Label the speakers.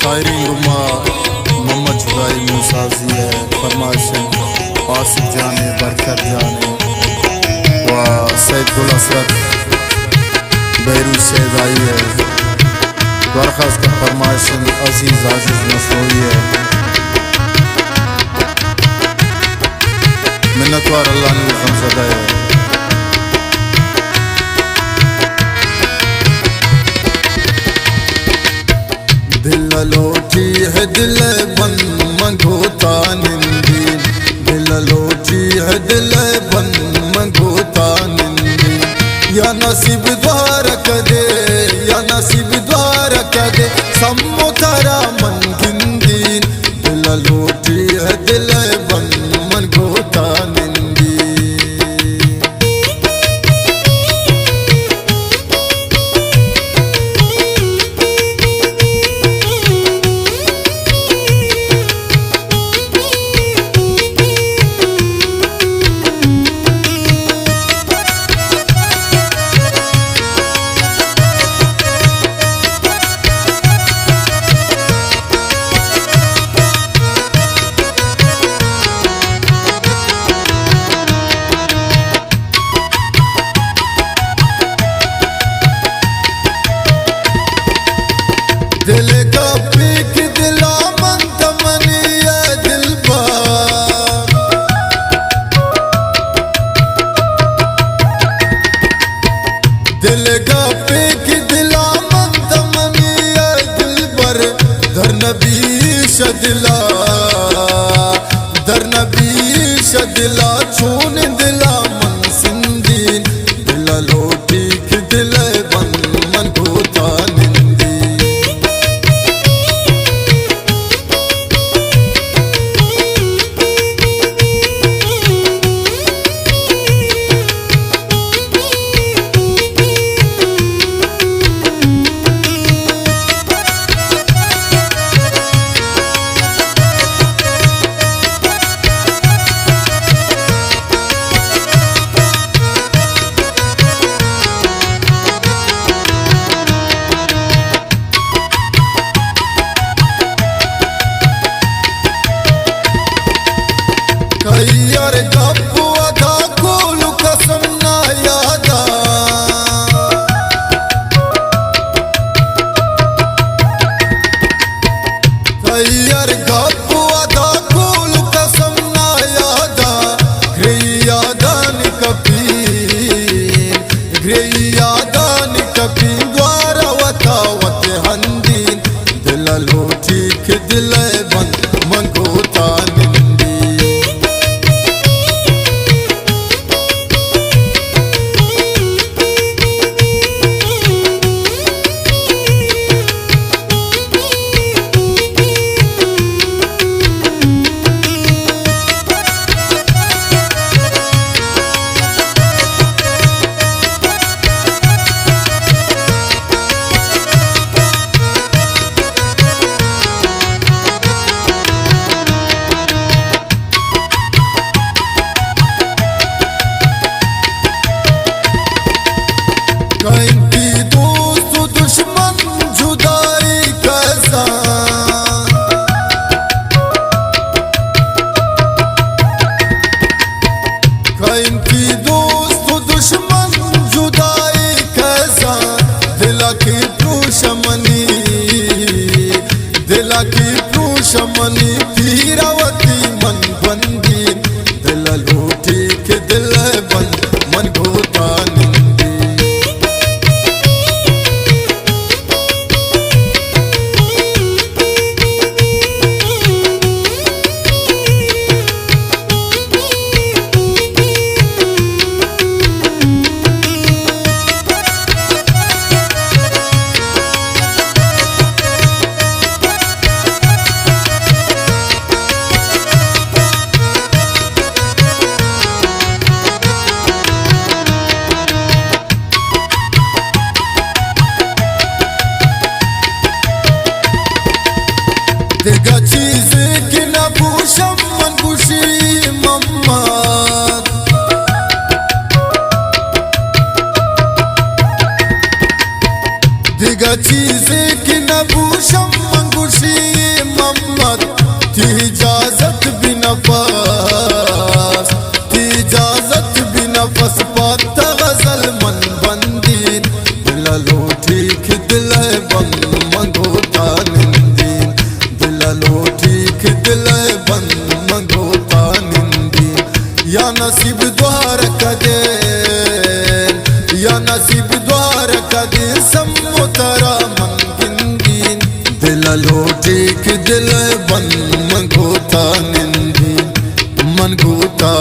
Speaker 1: शायरी गुमा मोहम्मद जुदाई मुसाजी है फरमाइशन आसिफ जाने बरकत जाने व सैदुल असरत बहरू सैदाई है दरखास्त का फरमाइशन अजीज आजिज नसोई है मिन्नतवार अल्लाह ने खमसदा है। दिल लोटी है दिल बन मंगोता निंदी दिल लोटी है दिल बन मंगोता निंदी या नसीब द्वार कदे या नसीब द्वार कदे सम्मो तारा मन गिंदी दिल लोटी है दिल बन मंगोता निंदी। दिल का पीक दिला मन तमनी है दिल दिल का पीक दिला मन तमनी है दिल पर धर नबी शदिला धर नबी शदिला छून दिला मन सिंदी दिल लोटी के दिल बन मन गोता यार गप्पू अदा कोल कसम ना यादा यार गप्पू अदा कोल कसम ना यादा घ्रियादान कपी द्वारा वतावत हंदीन दिल लोटी के दिल बन मंगोता दिला की प्रूशमनी पीरावती मन बंदी दिल लोटी के दिल बन मन गोता चीज की न भूषम मन खुशी मम्मा दिगा चीज़े की नबूशम मंगुशी मम्मत थी इजाजत भी न पास, थी इजाजत भी न पास पाता गजल मन बंदी दिललो ठीक दिल बन मंगोता निंदी, दिललो ठीक दिल बन मंगोता निंदी। या नसीब द्वार कदे, या नसीब द्वार कदे सम्मुतरा मन गिंदी दिललो ठीक दिल बन मंगोता निंदी, मंगोता।